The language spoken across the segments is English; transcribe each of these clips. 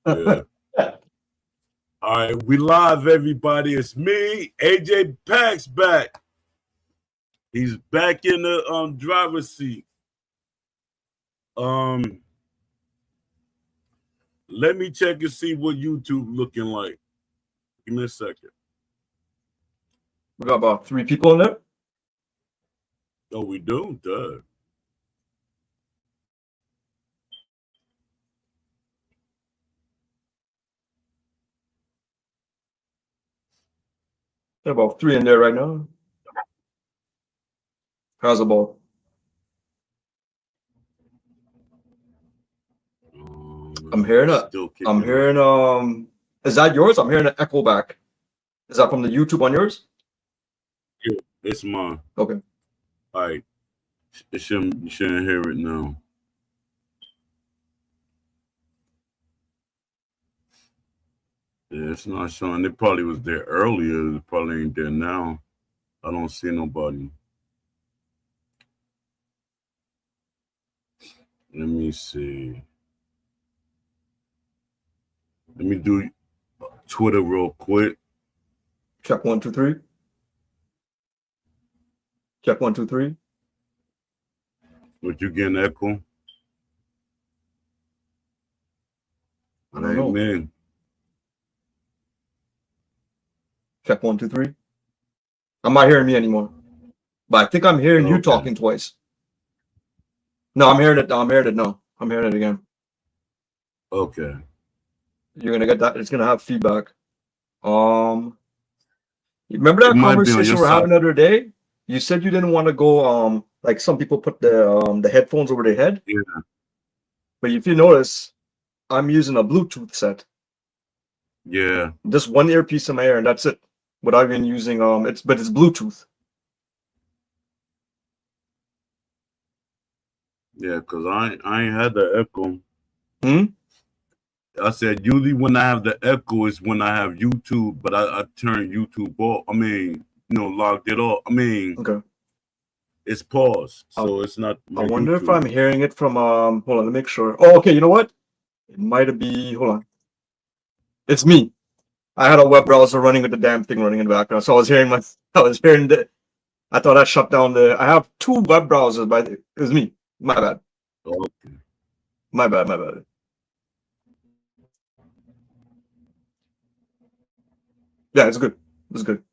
Yeah. All right, we live, everybody. It's me, AJ Pack's back. He's back in the driver's seat. Let me check and see what YouTube looking like. Give me a second. We got about 3 people in there. Oh, we do? Duh. There are about 3 in there right now. How's the ball? I'm hearing is that yours? I'm hearing an echo back. Is that from the YouTube on yours? Yeah, it's mine. Okay. All right. You shouldn't hear it now. Yeah, it's not showing. It probably was there earlier. It probably ain't there now. I don't see nobody. Let me see. Let me do Twitter real quick. Check 1, 2, 3. Check 1, 2, 3. Would you get an echo? I don't know. Man. Check 1, 2, 3. I'm not hearing me anymore. But I think I'm hearing you talking twice. No, I'm hearing it. I'm hearing it. No, I'm hearing it again. Okay. You're gonna get that. It's gonna have feedback. Remember that conversation we were having the other day? You said you didn't want to go. Like some people put the headphones over their head. Yeah. But if you notice, I'm using a Bluetooth set. Yeah. Just one earpiece in my ear, and that's it. Without even using it's Bluetooth. Yeah, because I ain't had the echo. Hmm? I said usually when I have the echo is when I have YouTube, but I turn YouTube off. I mean, logged it off. I mean, okay. It's paused, so it's not. I wonder if I'm hearing it from hold on, let me make sure. Oh, okay, you know what? It might be hold on. It's me. I had a web browser running with the damn thing running in the background. So I was hearing I thought I shut down I have 2 web browsers, but it was me. My bad. Okay. My bad. Yeah, it's good. It's good.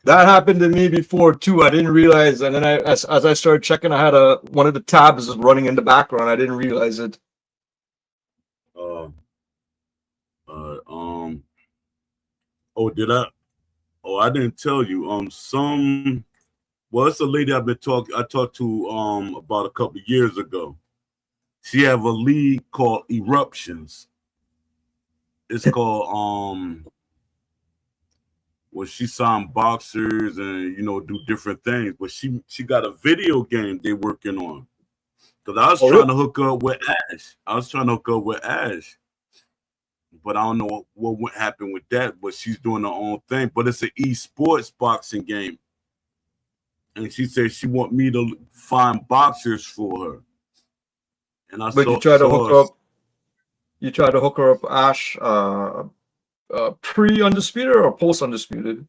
That happened to me before too. I didn't realize, and then as I started checking, I had one of the tabs running in the background. I didn't realize it. Oh, did I? Oh, I didn't tell you. Well, it's a lady I talked to about a couple years ago. She have a league called Eruptions. It's called well, she signed boxers and do different things, but she got a video game they working on. Because I was trying to hook up with Ash. But I don't know what happened with that. But she's doing her own thing. But it's an esports boxing game. And she said she want me to find boxers for her. And you try to hook her up, Ash, pre-undisputed or post-undisputed?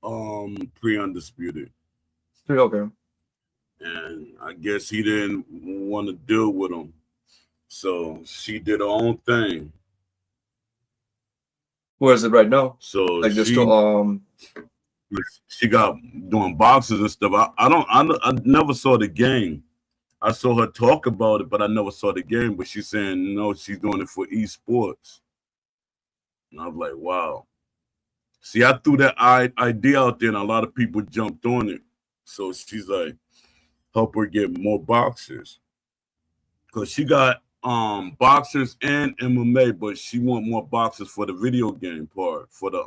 Pre-undisputed. Okay. And I guess he didn't want to deal with him. So she did her own thing. Where is it right now? So like she got doing boxes and stuff. I never saw the game. I saw her talk about it, but I never saw the game. But she's saying no, she's doing it for esports. And I was like, wow. See, I threw that idea out there, and a lot of people jumped on it. So she's like, help her get more boxers, because she got boxers and MMA, but she want more boxers for the video game part, for the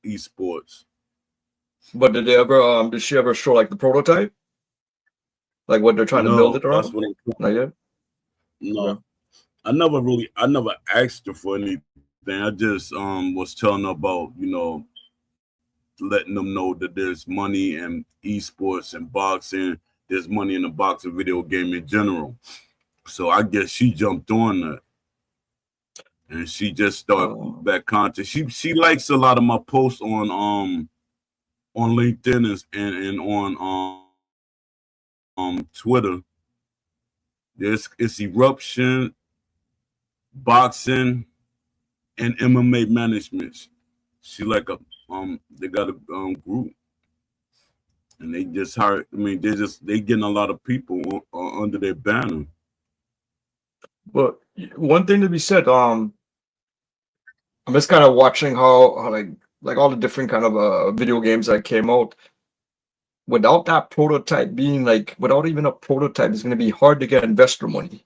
esports. But did she ever show like the prototype, like what they're trying to build it around? That's what not yet. No, okay. I never asked her for anything. I just was telling her about letting them know that there's money in esports and boxing. There's money in the boxing video game in general. So I guess she jumped on that, and she just started Oh. that content. She likes a lot of my posts on LinkedIn and on Twitter. It's eruption, boxing, and MMA management. She like a they got a group, and they just hired. I mean, they getting a lot of people under their banner. But one thing to be said, I'm just kind of watching how like all the different kind of video games that came out. Without that prototype being like, without even a prototype, it's going to be hard to get investor money.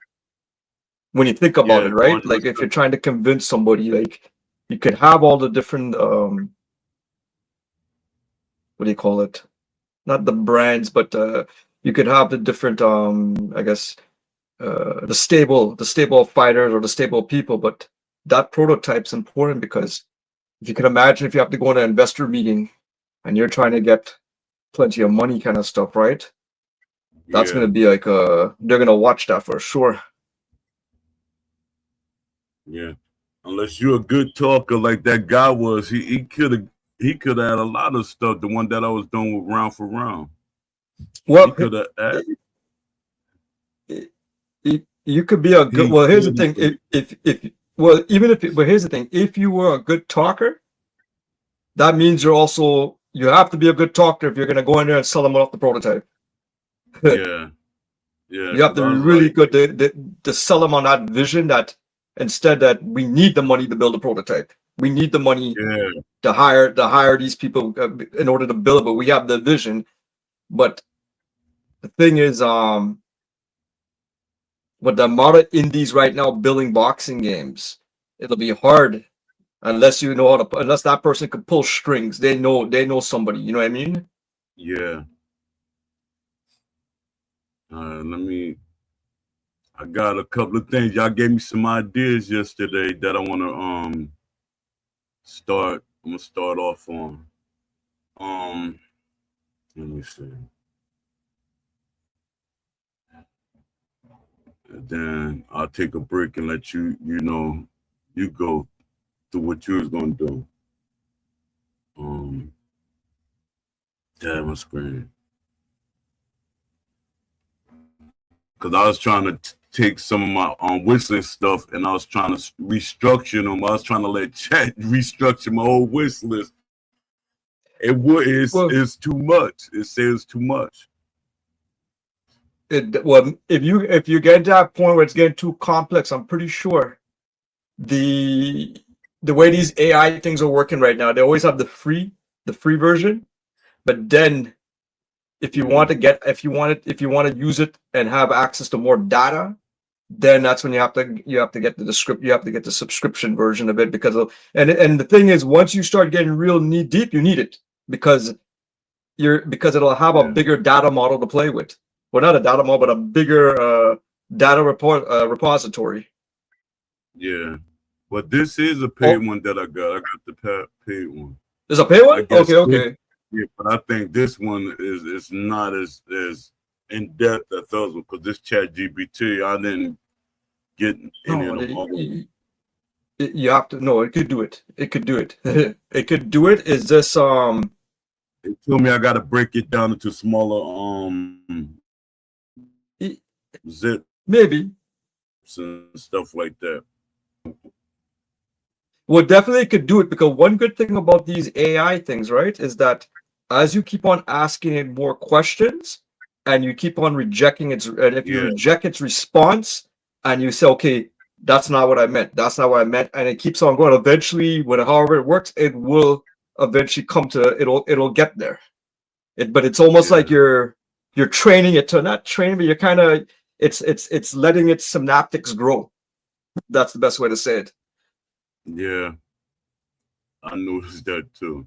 When you think about Yeah, it, right? Like if 100%. you're trying to convince somebody, like you could have all the different what do you call it? Not the brands, but you could have the different I guess the stable of fighters or the stable of people, but that prototype's important because if you can imagine if you have to go in an investor meeting and you're trying to get plenty of money kind of stuff, right? That's Yeah, gonna be like they're gonna watch that for sure. yeah. Unless you're a good talker like that guy was, he could have had a lot of stuff. The one that I was doing with round for round, he Well, could have had. you could be a good. He Well, here's the could. thing. If well, even if but here's the thing. If you were a good talker, that means you have to be a good talker if you're gonna go in there and sell them off the prototype. Yeah, yeah. You have Because to I be was really like, good to sell them on that vision that instead that we need the money to build a prototype. We need the money yeah, to hire these people in order to build it, but we have the vision. But the thing is, with the amount of indies right now building boxing games, it'll be hard unless you know how to, unless that person could pull strings. They know somebody. You know what I mean? yeah. Let me. I got a couple of things. Y'all gave me some ideas yesterday that I want to start. I'm gonna start off on. Let me see. And then I'll take a break and let you go through what you was gonna do. Um, damn my screen. Because I was trying to take some of my wish list stuff and I was trying to restructure them. I was trying to let chat restructure my whole wish list. Well, It's too much. It says too much. well, if you get to that point where it's getting too complex, I'm pretty sure the the way these AI things are working right now, they always have the free version, but then if you want Mm-hmm. to get if you want to use it and have access to more data, then that's when you have to get the subscription version of it because and the thing is once you start getting real knee deep, you need it because because it'll have a Yeah, bigger data model to play with. Well, not a data model, but a bigger data repository. yeah. But this is a paid Oh, one that I got. I got the paid one. there's a pay I one? guess this, Okay. yeah, but I think this one is not as in depth as those because this Chat GPT I didn't get any No, of them all. you have to. No, it could do it. It could do it. It could do it. Is this It told me I got to break it down into smaller e- zips maybe. and stuff like that. Well, definitely could do it because one good thing about these AI things, right, is that as you keep on asking it more questions and you keep on rejecting and if you Yeah, reject its response and you say, okay, that's not what I meant, that's not what I meant, and it keeps on going, eventually, however it works, it will eventually it'll get there. But it's almost like yeah, you're training it to not training, but you're kind of it's letting its synaptics grow. That's the best way to say it. yeah. I noticed that too.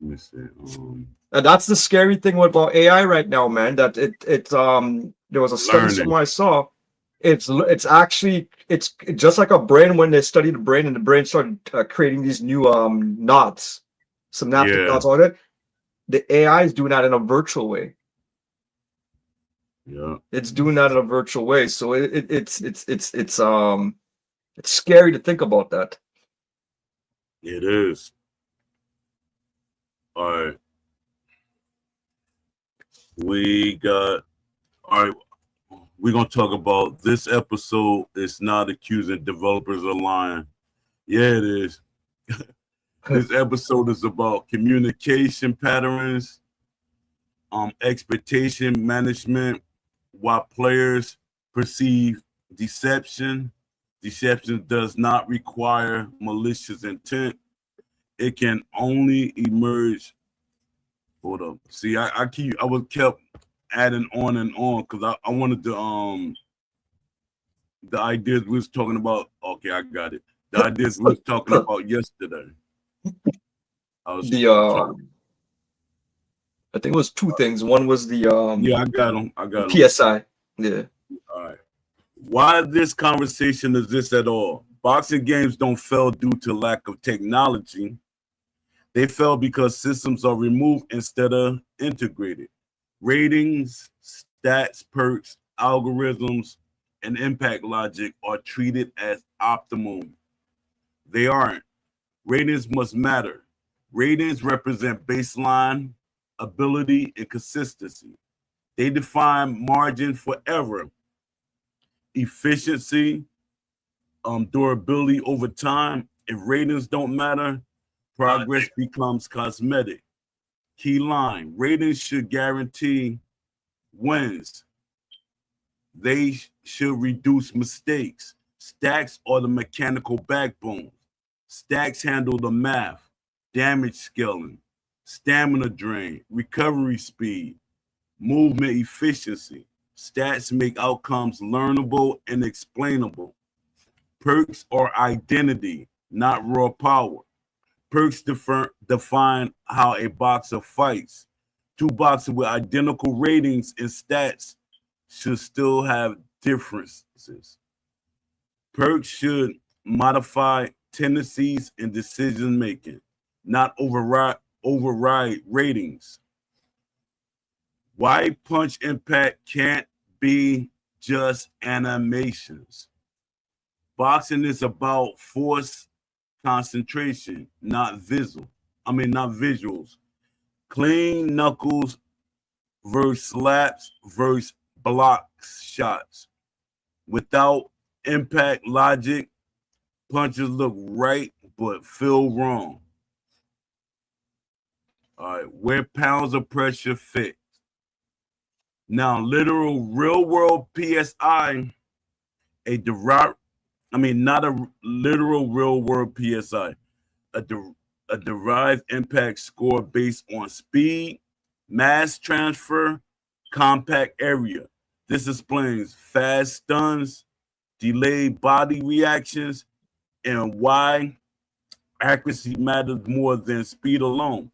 Let me see. And that's the scary thing about AI right now, man. That there was a study Learning. somewhere I saw. It's actually it's just like a brain when they study the brain and the brain started creating these new knots, synaptic Yeah, knots, all that. The AI is doing that in a virtual way. Yeah. It's doing that in a virtual way. So it's scary to think about that. It is. All right. We got all right. We're gonna talk about this episode. It's not accusing developers of lying. Yeah, it is. This episode is about communication patterns, expectation management, why players perceive deception. Deception does not require malicious intent. It can only emerge. Hold up. See, I was kept adding on and on because I wanted to the ideas we was talking about. Okay, I got it. The ideas we was talking about yesterday. I was I think it was two things. One was the yeah, I got them. PSI. Yeah. All right. Why this conversation exists at all? Boxing games don't fail due to lack of technology. They fail because systems are removed instead of integrated. Ratings, stats, perks, algorithms, and impact logic are treated as optimal. They aren't. Ratings must matter. Ratings represent baseline, ability, and consistency. They define margin for error, efficiency, durability over time. If ratings don't matter, progress becomes cosmetic. Key line: ratings should guarantee wins. They should reduce mistakes. Stacks are the mechanical backbone. Stacks handle the math, damage scaling, stamina drain, recovery speed, movement efficiency. Stats make outcomes learnable and explainable. Perks are identity, not raw power. Perks define how a boxer fights. Two boxers with identical ratings and stats should still have differences. Perks should modify tendencies in decision making, not override ratings. Why punch impact can't be just animations? Boxing is about force concentration, not visuals. Clean knuckles versus slaps versus blocks shots. Without impact logic, punches look right but feel wrong. All right, where pounds of pressure fit. Now, literal real world PSI, not a literal real world PSI, a derived impact score based on speed, mass transfer, compact area. This explains fast stuns, delayed body reactions, and why accuracy matters more than speed alone.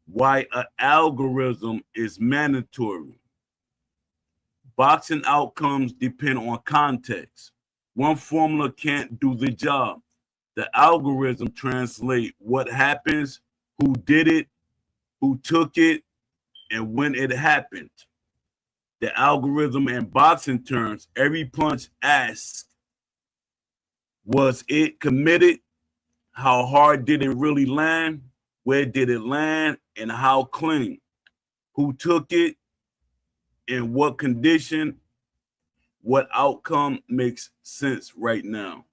Why an algorithm is mandatory. Boxing outcomes depend on context. One formula can't do the job. The algorithm translates what happens, who did it, who took it, and when it happened. The algorithm in boxing terms, every punch asks, was it committed? How hard did it really land? Where did it land? And how clean? Who took it? In what condition? What outcome makes sense right now?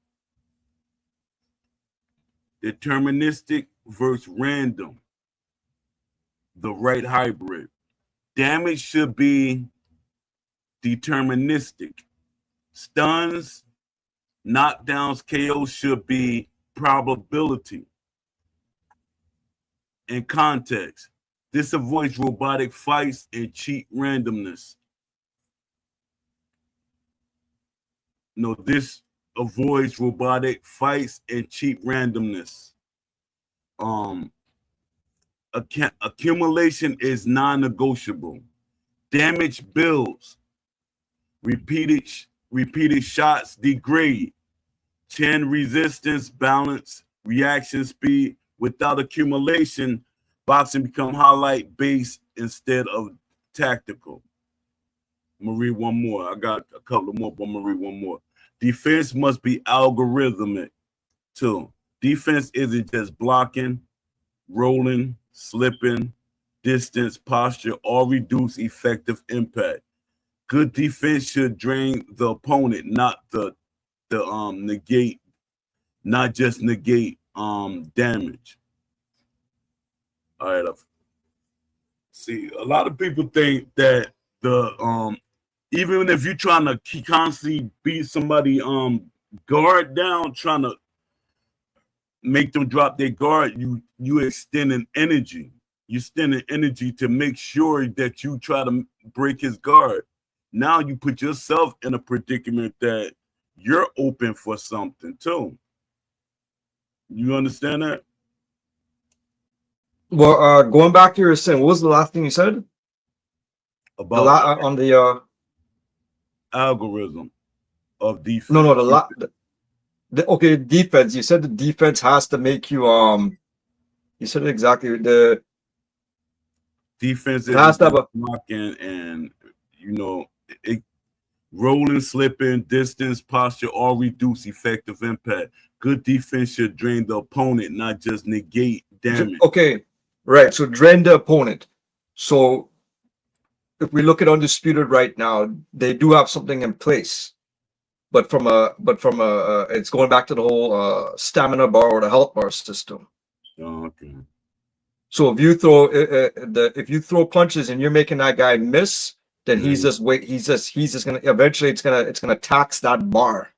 Deterministic versus random. The right hybrid. Damage should be deterministic. Stuns, knockdowns, KOs should be probability. In context, this avoids robotic fights and cheap randomness. No, this avoids robotic fights and cheap randomness. Accumulation is non-negotiable. Damage builds. Repeated shots degrade. Chin resistance, balance, reaction speed. Without accumulation, boxing become highlight based instead of tactical. I'm gonna read one more. I got a couple of more, but I'm gonna read one more. Defense must be algorithmic too. Defense isn't just blocking, rolling, slipping, distance, posture, or reduce effective impact. Good defense should drain the opponent, not the negate, not just negate damage. All right. See, a lot of people think that the even if you're trying to constantly beat somebody guard down, trying to make them drop their guard, you extending energy. You extending energy to make sure that you try to break his guard. Now you put yourself in a predicament that you're open for something too. You understand that? Well, going back to your saying, what was the last thing you said? About On the algorithm of defense. No, okay, defense. You said the defense has to make you you said it exactly. The defense is has to have a blocking and rolling, slipping, distance, posture, all reduce effective impact. Good defense should drain the opponent, not just negate damage. Okay, right. So drain the opponent. So if we look at Undisputed right now, they do have something in place. But from a it's going back to the whole stamina bar or the health bar system. Oh, okay. So if you throw punches and you're making that guy miss, then he's just gonna eventually it's gonna tax that bar,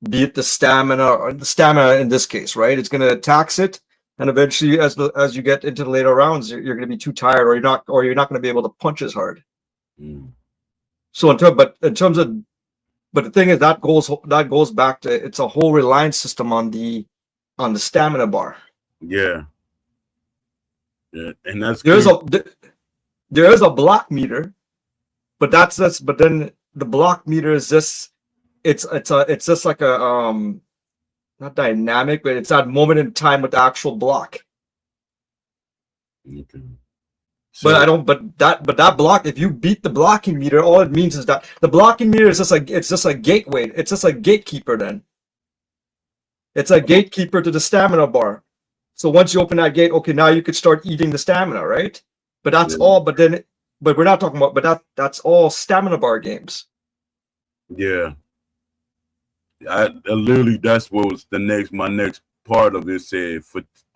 be it the stamina or the stamina in this case, right? It's gonna tax it, and eventually as you get into the later rounds, you're gonna be too tired, or you're not gonna be able to punch as hard. So but the thing is that goes back to it's a whole reliance system on the stamina bar. Yeah. Yeah, and that's there is a block meter, but but then the block meter is just it's just like a not dynamic, but it's that moment in time with the actual block. Okay. So, but that block, if you beat the blocking meter, all it means is that the blocking meter is just a gateway. It's just a gatekeeper then. It's a gatekeeper to the stamina bar. So once you open that gate, okay, now you could start eating the stamina, right? But that's all. But we're not talking about. But that's all stamina bar games. Yeah. I literally that's what was my next part of it said.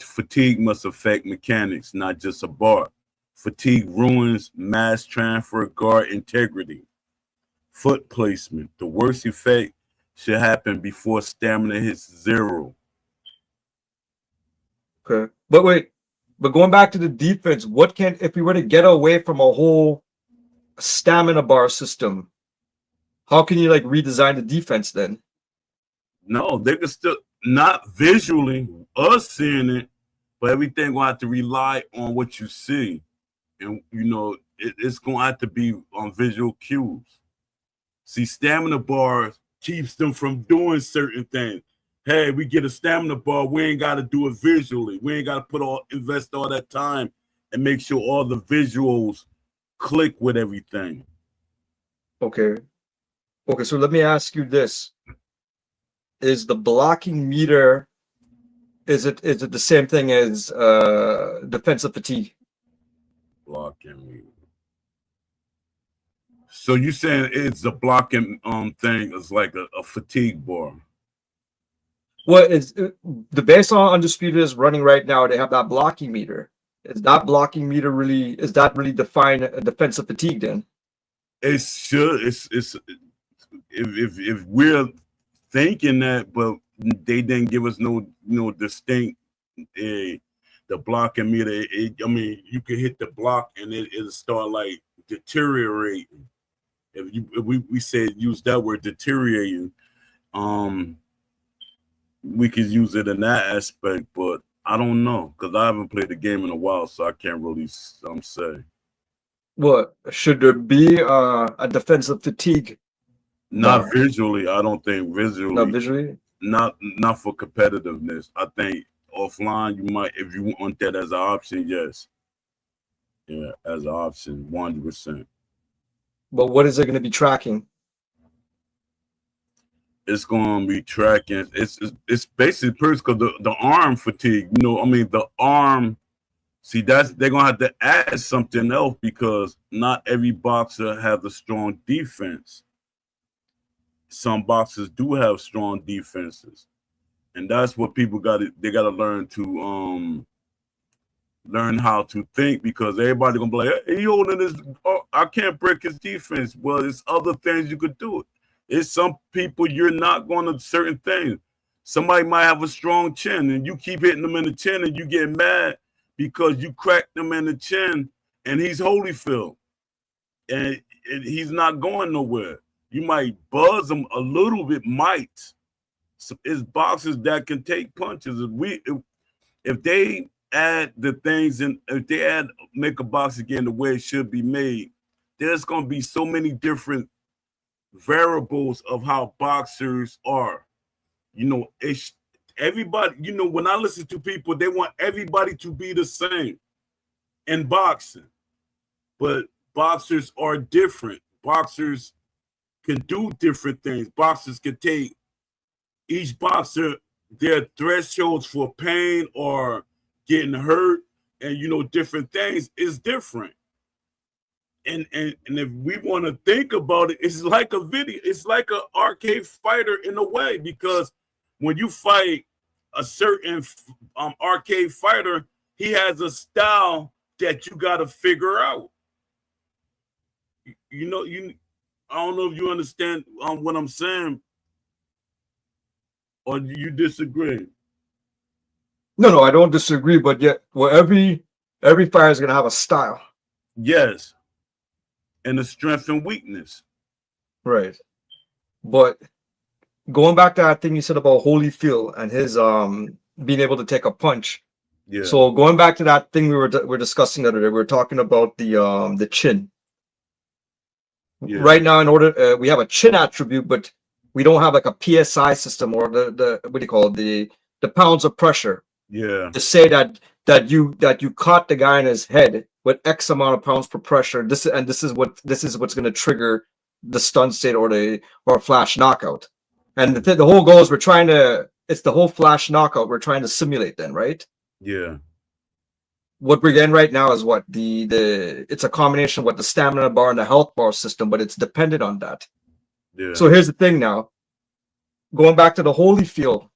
Fatigue must affect mechanics, not just a bar. Fatigue ruins mass transfer, guard integrity, foot placement. The worst effect should happen before stamina hits zero. Okay, but going back to the defense, if we were to get away from a whole stamina bar system, how can you redesign the defense then? No, they can still not visually us seeing it, but everything will have to rely on what you see. And it's going to have to be on visual cues. See, stamina bars keeps them from doing certain things. Hey, we get a stamina bar. We ain't got to do it visually. We ain't got to invest all that time and make sure all the visuals click with everything. Okay. So let me ask you this: is the blocking meter? Is it the same thing as defensive fatigue? Blocking. So you saying it's a blocking thing is like a fatigue bar? Well, the base on Undisputed is running right now. They have that blocking meter. Is that blocking meter really define a defensive fatigue then? It should. It's if we're thinking that, but they didn't give us no distinct the blocking meter. I mean, you can hit the block and it'll start deteriorating. If we said use that word deteriorating, we could use it in that aspect, but I don't know because I haven't played the game in a while, so I can't really say. What should there be a defensive fatigue? Not visually. I don't think visually. Not visually. Not for competitiveness. I think offline you might, if you want that as an option, yes. Yeah, as an option, 100%. But what is it going to be tracking? It's going to be tracking. It's basically because the arm fatigue. You know, I mean the arm. See, they're gonna have to add something else because not every boxer has a strong defense. Some boxers do have strong defenses, and that's what people they got to learn to learn how to think, because everybody gonna be like, hey, he holding this. Oh, I can't break his defense. Well, there's other things you could do. It's some people you're not going to certain things. Somebody might have a strong chin, and you keep hitting them in the chin, and you get mad because you cracked them in the chin, and he's Holyfield, and he's not going nowhere. You might buzz him a little bit, So it's boxers that can take punches. If they add the things, and if they make a box again the way it should be made, there's going to be so many different variables of how boxers are. You know, everybody, you know, when I listen to people, they want everybody to be the same in boxing. But boxers are different. Boxers can do different things. Boxers can take each boxer, their thresholds for pain or getting hurt, and you know, different things is different. And if we want to think about it, it's like a video, it's like an arcade fighter in a way, because when you fight a certain arcade fighter, he has a style that you got to figure out. You know, I don't know if you understand what I'm saying, or do you disagree? No, I don't disagree, but yet, well, every fighter is gonna have a style. Yes, and a strength and weakness. Right. But going back to that thing you said about Holyfield and his being able to take a punch. Yeah. So going back to that thing we were discussing the other day, we were talking about the chin. Yeah. Right now, in order we have a chin attribute, but we don't have like a PSI system, or the what do you call it, the pounds of pressure. Yeah. To say that you caught the guy in his head with X amount of pounds per pressure. This is what's going to trigger the stun state or a flash knockout. And the whole goal is it's the whole flash knockout we're trying to simulate then, right? Yeah. What we're getting right now is what it's a combination of what the stamina bar and the health bar system, but it's dependent on that. Yeah. So here's the thing now. Going back to the Holyfield,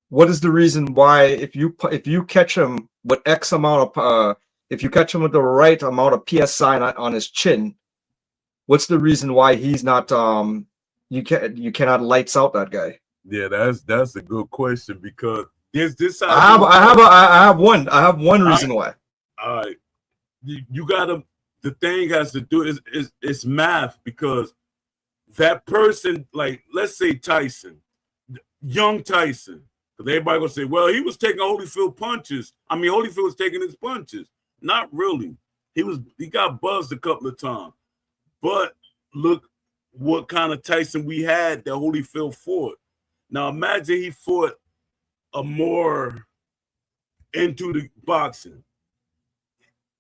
what is the reason why if you catch him with X amount of if you catch him with the right amount of PSI on his chin, what's the reason why he's not you cannot lights out that guy? Yeah, that's a good question, because this I have one reason why. All right, you gotta, the thing has to do is math, because that person, like let's say Tyson, young Tyson, because everybody gonna say, well, he was taking Holyfield punches. I mean, Holyfield was taking his punches. Not really. He got buzzed a couple of times, but look what kind of Tyson we had that Holyfield fought. Now imagine he fought a more into the boxing.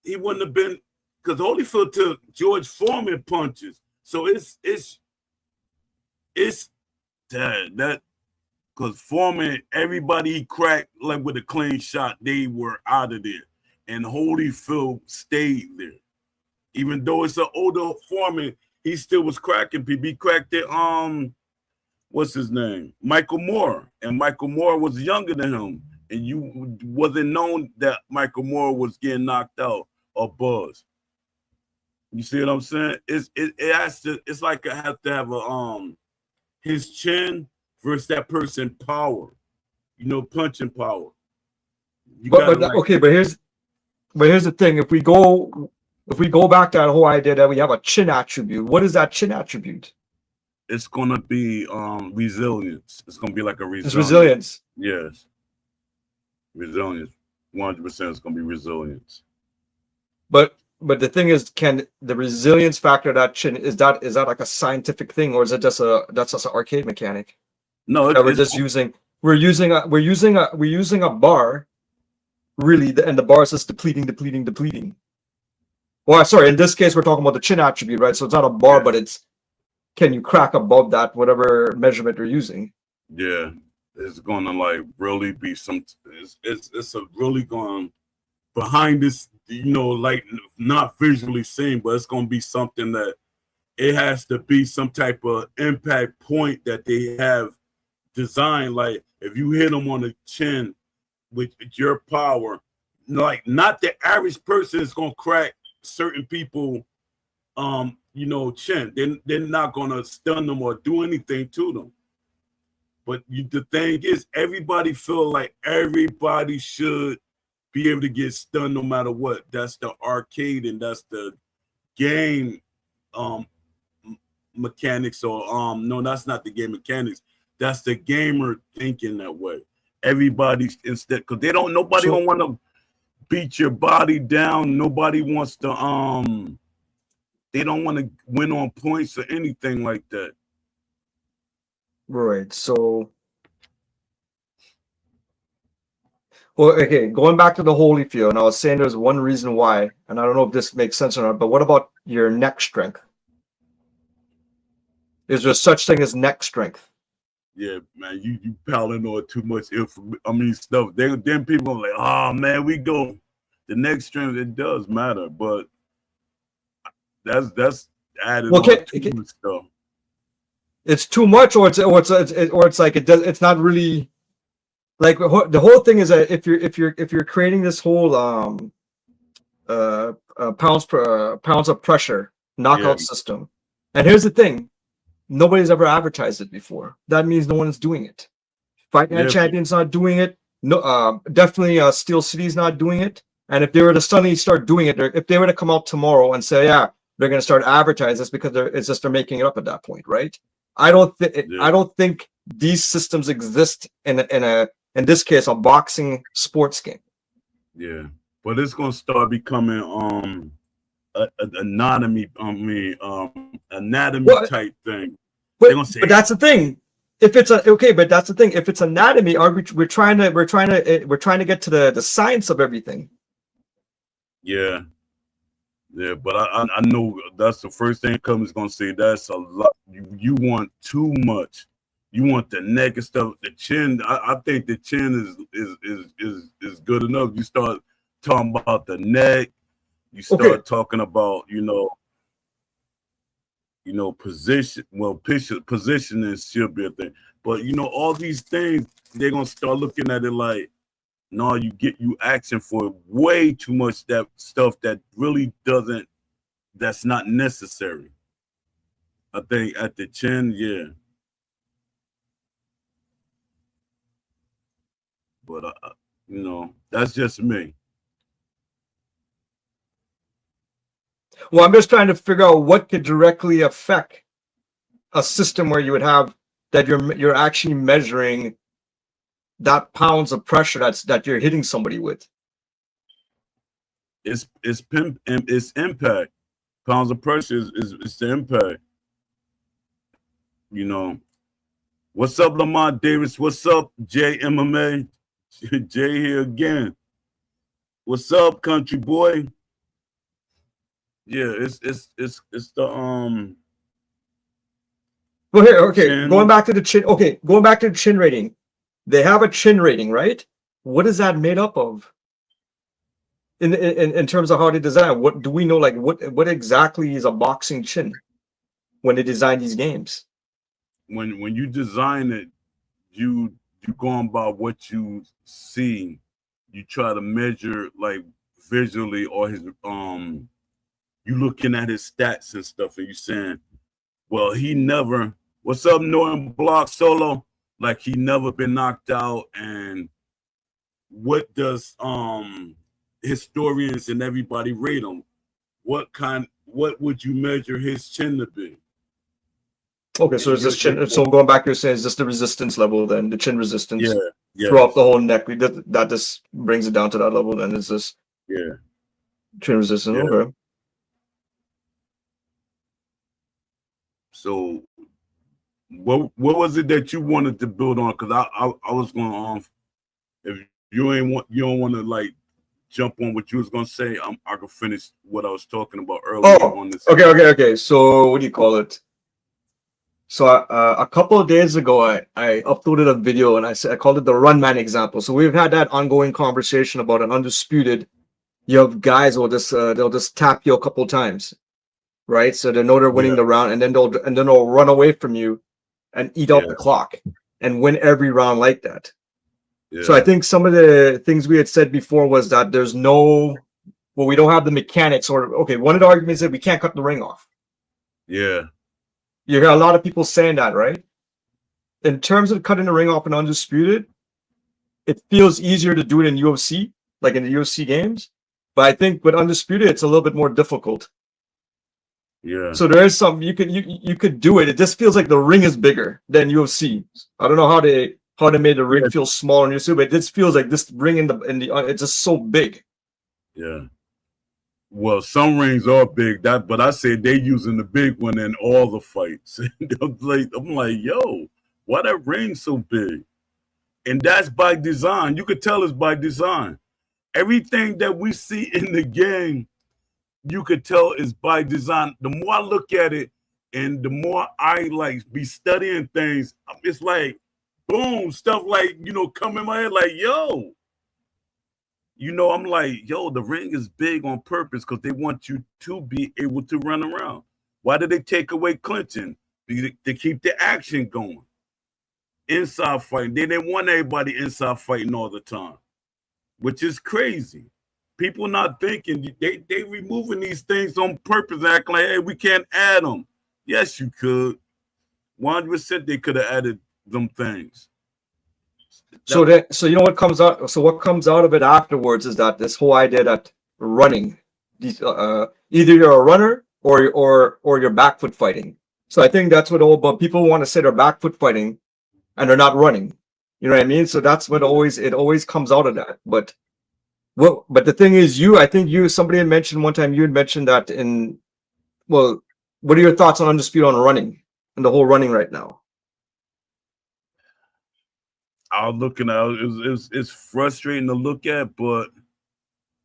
He wouldn't have been, because Holyfield took George Foreman punches. So it's that because Foreman, everybody he cracked like with a clean shot, they were out of there. And Holyfield stayed there. Even though it's an older Foreman, he still was cracking people. He cracked it, what's his name? Michael Moore. And Michael Moore was younger than him. And you wasn't known that Michael Moore was getting knocked out or buzzed. You see what I'm saying? It's like I have to have a his chin versus that person power. You know, punching power. But here's the thing. If we go back to that whole idea that we have a chin attribute, what is that chin attribute? It's gonna be resilience. It's gonna be like a resilience. It's resilience. Yes. Resilience. 100% is gonna be resilience. But the thing is, can the resilience factor that chin is that like a scientific thing, or is it just that's just an arcade mechanic? No, we're using a bar, really, and the bar is just depleting. Well, sorry, in this case, we're talking about the chin attribute, right? So it's not a bar, Yeah. but it's can you crack above that, whatever measurement you're using. Yeah, it's gonna like really be some. It's a really going behind this, like not visually seen, but it's gonna be something that it has to be some type of impact point that they have designed. Like if you hit them on the chin with your power, like not the average person is gonna crack certain people chin. They're not gonna stun them or do anything to them. But the thing is, everybody feel like everybody should be able to get stunned no matter what. That's the arcade and that's the game um mechanics, or no, that's not the game mechanics. That's the gamer thinking that way. Everybody's instead because nobody don't want to beat your body down. Nobody wants to they don't want to win on points or anything like that. Right. So, well, okay, going back to the Holyfield, and I was saying there's one reason why, and I don't know if this makes sense or not, but what about your neck strength? Is there such thing as neck strength? Yeah, man, you piling on too much stuff. Then people are like, oh man, we go the next strength. It does matter, but that's added on too much stuff. It's too much, or it's like it does. It's not really like the whole thing is that if you're creating this whole pounds of pressure knockout system, and here's the thing. Nobody's ever advertised it before. That means no one is doing it. Fight Night Champion's not doing it. No, definitely Steel City's not doing it. And if they were to suddenly start doing it, if they were to come out tomorrow and say, yeah, they're going to start advertising this because they're making it up at that point, right? I don't think these systems exist in this case a boxing sports game. Yeah, but it's going to start becoming anatomy type thing. But that's the thing. If it's but that's the thing. If it's anatomy, we're trying to get to the science of everything. Yeah, but I know that's the first thing comes going to say. That's a lot. You want too much. You want the neck and stuff. The chin. I think the chin is good enough. You start talking about the neck. You start talking about position. Well, positioning should be a thing, but all these things they're gonna start looking at it like, no, you asking for way too much that stuff that really doesn't. That's not necessary. I think at the chin, yeah. But that's just me. Well, I'm just trying to figure out what could directly affect a system where you would have that you're actually measuring that pounds of pressure that you're hitting somebody with. It's impact. Pounds of pressure is the impact. What's up, Lamont Davis? What's up, JMMA? Jay here again. What's up, country boy? Yeah, it's the Well, here, okay, chin. Going back to the chin. Okay, going back to the chin rating. They have a chin rating, right? What is that made up of? In terms of how they design, what do we know? Like, what exactly is a boxing chin when they design these games? When you design it, you going by what you see. You try to measure like visually, or his you looking at his stats and stuff, and you saying, well, he never. What's up, Norton Block Solo? Like he never been knocked out, and what does historians and everybody rate him? What would you measure his chin to be? Okay, so is this chin? So going back, you're saying is this the resistance level? Then the chin resistance, throughout the whole neck. That just brings it down to that level. Then is this chin resistance? Yeah. Okay. So, what was it that you wanted to build on? Because I was going on. If you don't want to like jump on what you was gonna say, I can finish what I was talking about earlier on this. Okay. So what do you call it? So a couple of days ago, I uploaded a video and I called it the run man example. So we've had that ongoing conversation about an undisputed. You have guys who will just they'll just tap you a couple times, right? So they know they're winning the round, and then they'll run away from you and eat up the clock and win every round like that. Yeah. So I think some of the things we had said before was that we don't have the mechanics, or one of the arguments is that we can't cut the ring off. Yeah. You hear a lot of people saying that, right? In terms of cutting the ring off in Undisputed, it feels easier to do it in UFC, like in the UFC games. But I think with Undisputed, it's a little bit more difficult. Yeah. So there is some you could do it. It just feels like the ring is bigger than UFC. I don't know how they made the ring feel smaller in UFC, but it just feels like this ring in the it's just so big. Yeah. Well, some rings are big, but I said they using the big one in all the fights. I'm like, yo, why that ring so big? And that's by design. You could tell it's by design. Everything that we see in the game, you could tell is by design. The more I look at it and the more I be studying things, it's like, boom, stuff come in my head like, yo. I'm like, yo, the ring is big on purpose because they want you to be able to run around. Why did they take away clinching? To keep the action going. Inside fighting. They didn't want everybody inside fighting all the time, which is crazy. People not thinking, they removing these things on purpose, acting like, hey, we can't add them. Yes, you could. 100% they could have added them things. So you know what comes out. So what comes out of it afterwards is that this whole idea that running, either you're a runner or you're back foot fighting. So I think that's what but people want to say they're back foot fighting, and they're not running. You know what I mean? So that's what it always comes out of that. But the thing is, somebody had mentioned one time. You had mentioned that what are your thoughts on Undisputed on running and the whole running right now? I was looking at it's frustrating to look at, but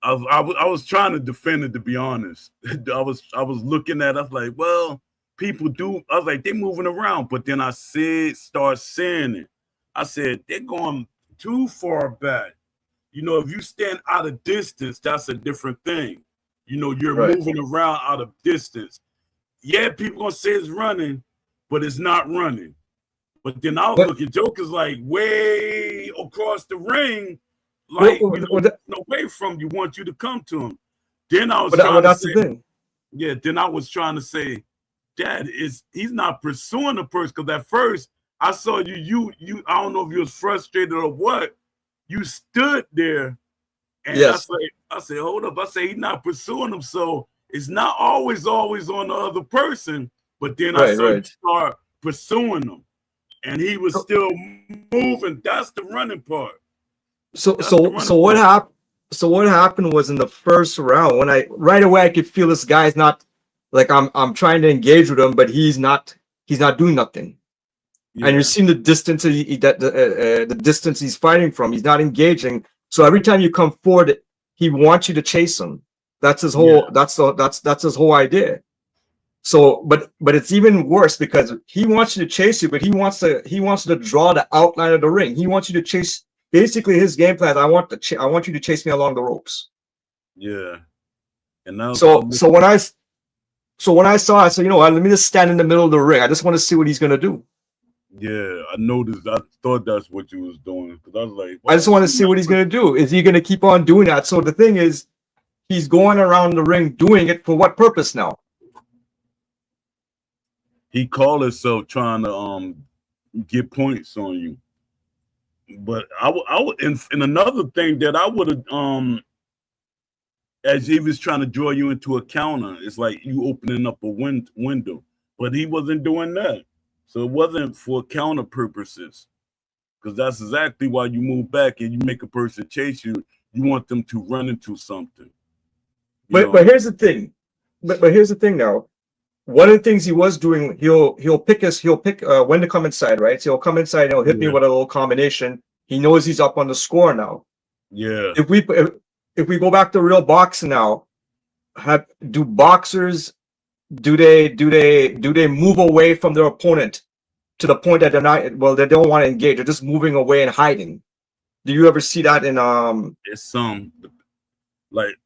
I was trying to defend it, to be honest. I was looking at it, I was like, well, people do. I was like, they're moving around, but then I start saying it. I said they're going too far back. If you stand out of distance, that's a different thing. You're moving around out of distance. Yeah, people gonna say it's running, but it's not running. But then I'll look at jokers like way across the ring, like away from you, want you to come to him. Then I was trying to say, the thing. Yeah. Then I was trying to say, Dad, he's not pursuing the person, because at first I saw you. I don't know if you was frustrated or what. You stood there, and yes. I said, hold up. I say he's not pursuing him, so it's not always on the other person. But then I start pursuing them. And he was still moving. That's the running part. So what happened? So what happened was in the first round, when right away I could feel this guy's not like I'm trying to engage with him, but he's not doing nothing. Yeah. And you're seeing the distance the distance he's fighting from. He's not engaging. So every time you come forward, he wants you to chase him. That's his whole. Yeah. That's his whole idea. So, but it's even worse because he wants you to chase you, but he wants to draw the outline of the ring. He wants you to chase. Basically, his game plan is I want you to chase me along the ropes. Yeah. And now, so when I saw, I said, you know what? Let me just stand in the middle of the ring. I just want to see what he's gonna do. Yeah, I noticed. I thought that's what you was doing, because I was like, I just want to see what he's gonna do. Is he gonna keep on doing that? So the thing is, he's going around the ring doing it for what purpose now? He called himself trying to get points on you. But I would and another thing that I would have as he was trying to draw you into a counter, it's like you opening up a window. But he wasn't doing that. So it wasn't for counter purposes. Because that's exactly why you move back and you make a person chase you. You want them to run into something. But here's the thing. But here's the thing now. One of the things he was doing, he'll pick when to come inside, right? So he'll come inside and he'll hit me with a little combination. He knows he's up on the score now. Yeah. if we go back to real boxing now, do boxers do they move away from their opponent to the point that they don't want to engage, they're just moving away and hiding? Do you ever see that in It's some like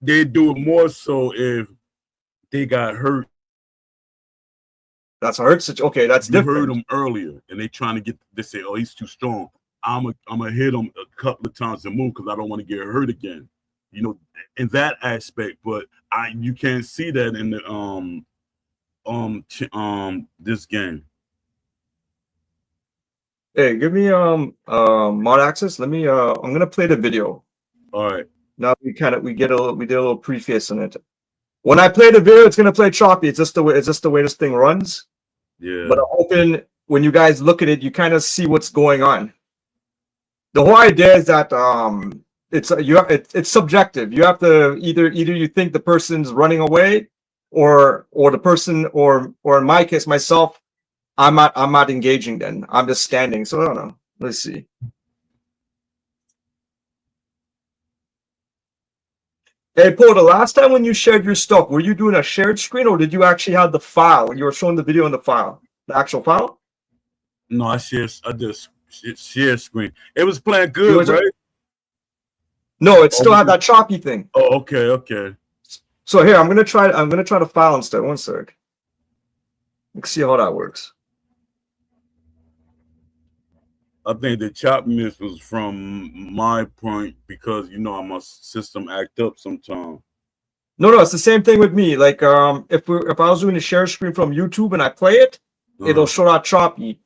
they do it more so if they got hurt. That's a hurt situation? Okay, that's You different. heard them earlier, and they trying to they say, "Oh, he's too strong. I'm gonna hit him a couple of times and move because I don't want to get hurt again." You know, in that aspect. But you can't see that in the this game. Hey, give me mod access. Let me I'm gonna play the video. All right. Now we did a little preface on it. When I play the video, it's gonna play choppy. It's just the way this thing runs. Yeah. But I'm hoping when you guys look at it, you kind of see what's going on. The whole idea is that it's subjective. You have to either you think the person's running away, or the person, or in my case, myself, I'm not engaging. Then I'm just standing. So I don't know. Let's see. Hey, Paul, the last time when you shared your stuff, were you doing a shared screen, or did you actually have the file? You were showing the video in the file, the actual file? No, I just share screen. It was playing good, right? No, it still had that choppy thing. Oh, okay. So here, I'm gonna try the file instead. One sec. Let's see how that works. I think the choppiness was from my point because my system act up sometimes. No, it's the same thing with me. Like if I was doing a share screen from YouTube and I play it, it'll show that choppy.